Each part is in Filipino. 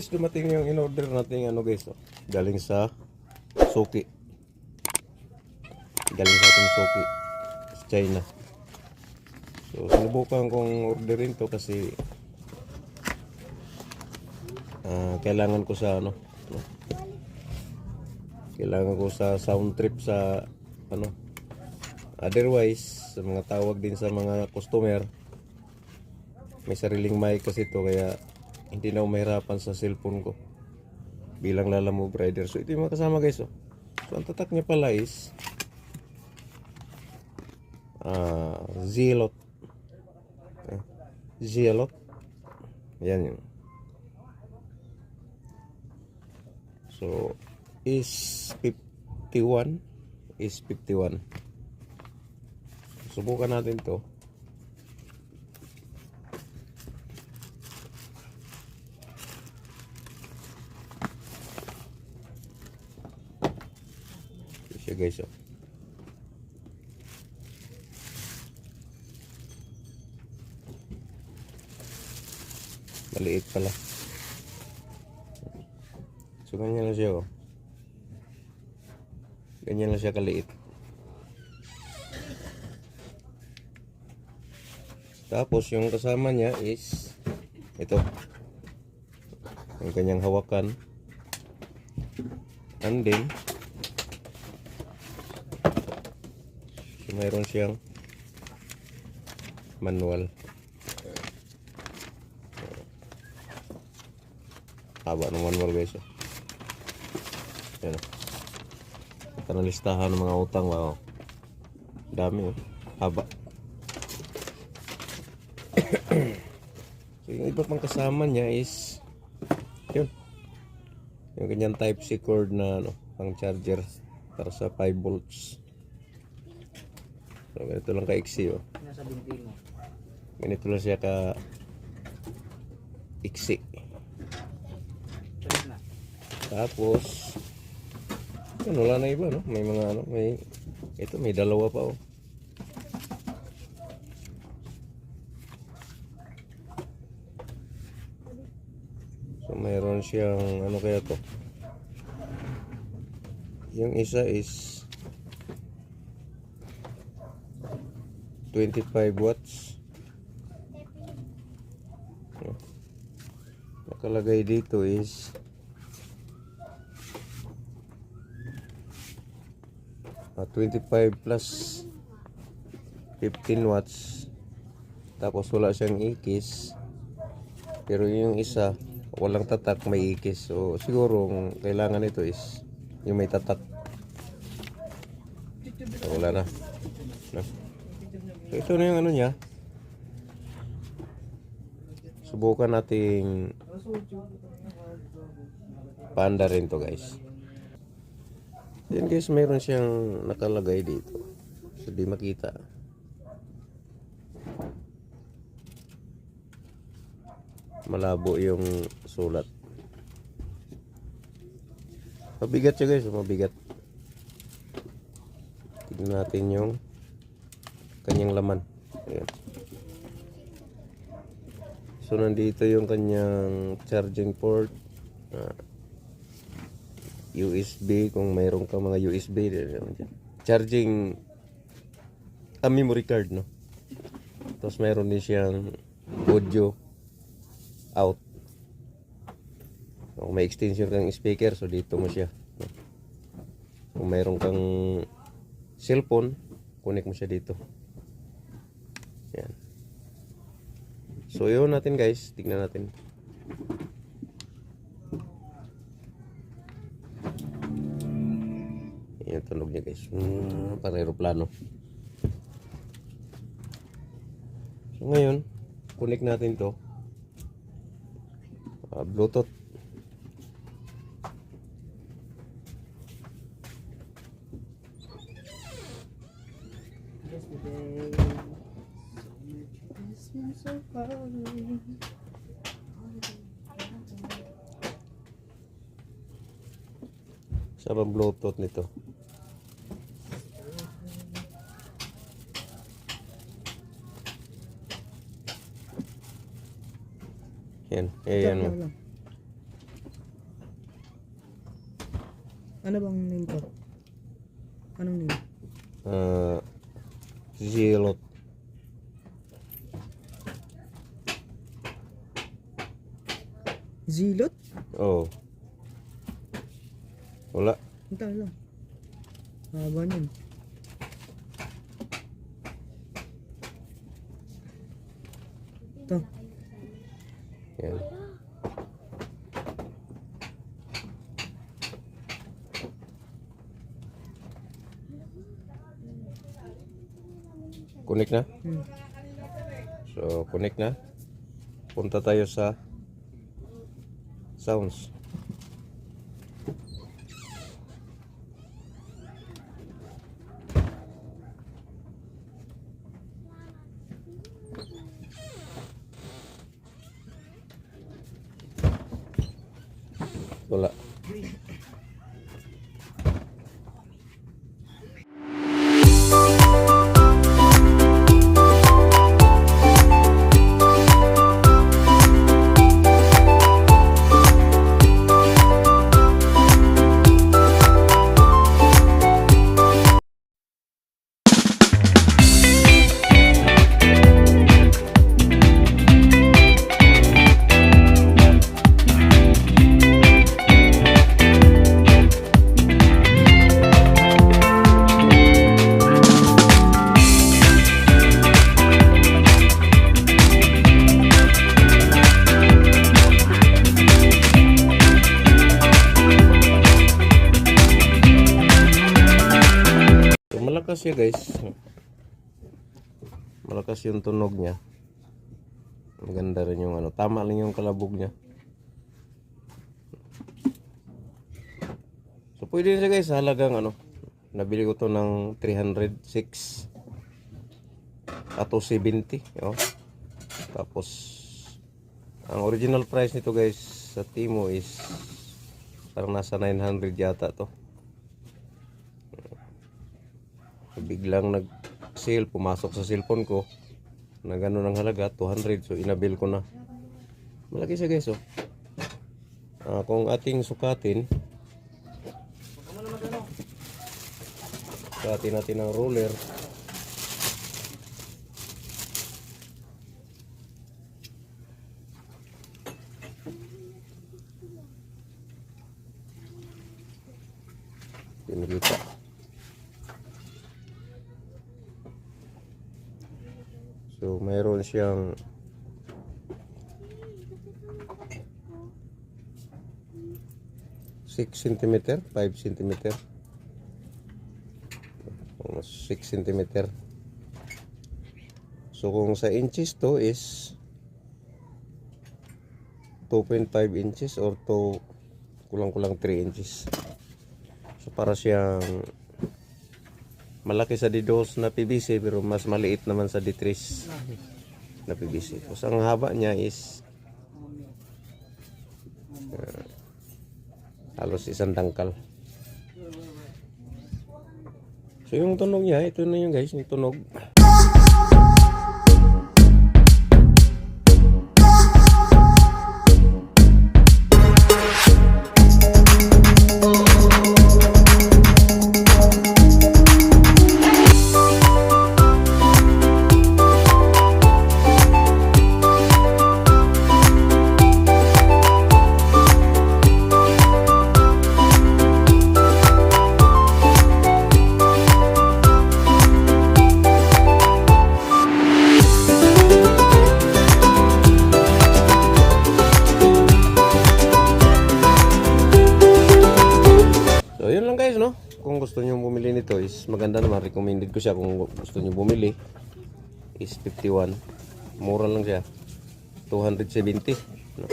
guys, dumating yung in-order natin ano guys, oh. Galing sa Suki. Galing sa ating Suki sa China. So sinubukan kong orderin to kasi kailangan ko sa ano, kailangan ko sa sound trip sa ano. Otherwise, sa mga tawag din sa mga customer, may sariling mic kasi to kaya hindi na umahirapan sa cellphone ko bilang Lala Move Rider. So ito yung mga kasama guys, oh. So ang tatak niya pala is Zilot. Zilot. Yan yun. So is 51. Is 51. Subukan natin to. Siya guys, oh. Maliit pala. So ganyan lang siya, oh. Ganyan lang siya kaliit. Tapos yung kasama niya is ito. Yung kanyang hawakan. And then so, mayroon siyang manual. Haba ng manual guys, oh. Yan, oh. Ito na listahan ng mga utang. Wow. Dami, oh. Haba. So yung iba pang kasama niya is yun, yung ganyan type C cord na ano, pang charger para sa 5 volts. So ganito lang ka-iksi, oh. Ganito lang siya ka-iksi. Tapos yun, wala na iba, no? May mga ano, may dalawa pa, oh. So mayroon siyang ano kaya to, yung isa is 25 watts. Nakalagay dito is 25 plus 15 watts. Tapos wala siyang ikis, pero yung isa walang tatak, may ikis. So siguro kailangan ito is yung may tatak. So, wala na. No? So ito na yung ano niya. Subukan nating paanda rin to guys. Yan guys, mayroon siyang nakalagay dito. So di makita. Malabo yung sulat. Mabigat siya guys, mabigat. Tignan natin yung kanyang laman. Ayan. So nandito yung kanyang charging port, USB kung mayroon kang mga USB, charging memory card, no. Tapos mayroon din siyang audio out. Kung may extension kang speaker, so dito mo siya. Kung mayroon kang cellphone, connect mo siya dito. Yan. So yun natin guys, tignan natin. Yan tunog niya guys. Para aeroplano. So ngayon, connect natin to. Bluetooth. Sa Bluetooth nito. Yan, ayan mo. Ano bang name to? Anong name? Zilot. Zilot? Oh. Wala. Ito lang. Haba nun. Ito. Yan. Connect na? Hmm. So, connect na. Punta tayo sa sounds. Wala. So, malakas siya guys. Malakas yung tunog niya. Maganda rin yung ano. Tama lang yung kalabog niya. So pwede rin siya guys. Halagang ano. Nabili ko to ng 306 at 270. Oh. Tapos ang original price nito guys sa Timo is parang nasa 900 yata to. Biglang nag-sale, pumasok sa cellphone ko na gano'n ang halaga, 200. So inabil ko na. Malaki siya guys oh. Kung ating sukatin natin ang roller. Pinagita. So mayroon siyang 6 cm, 5 cm, 6 cm. So kung sa inches to is 2.5 inches or to kulang-kulang 3 inches. So para siyang malaki sa D2 na PVC pero mas maliit naman sa D3 na PVC. So ang haba niya is halos isang dangkal. So yung tunog niya, ito na yung guys, yung tunog. So yun lang guys no. Kung gusto niyo bumili nito is maganda naman, recommended ko siya. Kung gusto niyo bumili is 51. Mura lang siya. 270 no.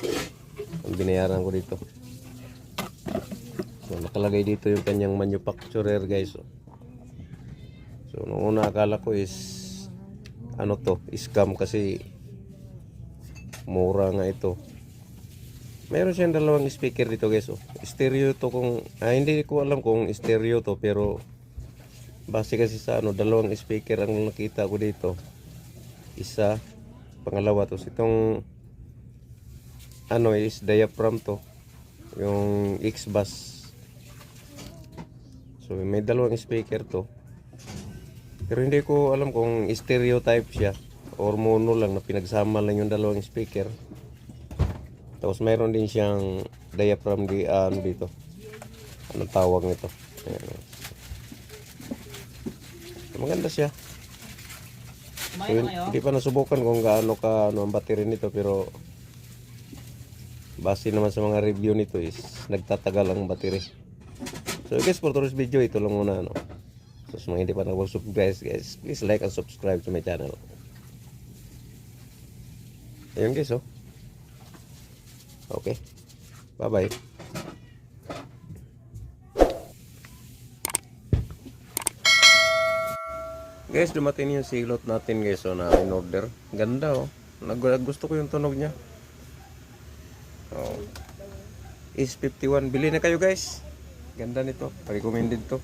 Ang binayaran ko dito. So nakalagay dito yung kanyang manufacturer guys. So nung una akala ko is ano to, scam kasi mura nga ito. Meron siyang dalawang speaker dito guys oh. Stereo to kung hindi ko alam kung stereo to pero base kasi sa ano, dalawang speaker ang nakita ko dito. Isa, pangalawa to itong ano is diaphragm to. Yung X-Bass So may dalawang speaker to. Pero hindi ko alam kung stereotype siya or mono lang na pinagsama lang yung dalawang speaker. Tapos mayroon din siyang diaphragm di dito. Anong tawag nito? Ayan. Maganda siya. So, hindi pa nasubukan kung gaano ka ang battery nito, pero base naman sa mga review nito is nagtatagal ang battery. So guys, for today's video, ito lang muna. So sa mga hindi pa nag-subscribe guys, please like and subscribe to my channel. Ayun guys, oh. Okay. Bye-bye. Guys, dumating yung silot natin guys, so na in order. Ganda oh. Gusto ko yung tunog niya. Oh. Is 51. Bili na kayo guys. Ganda nito. Recommended to.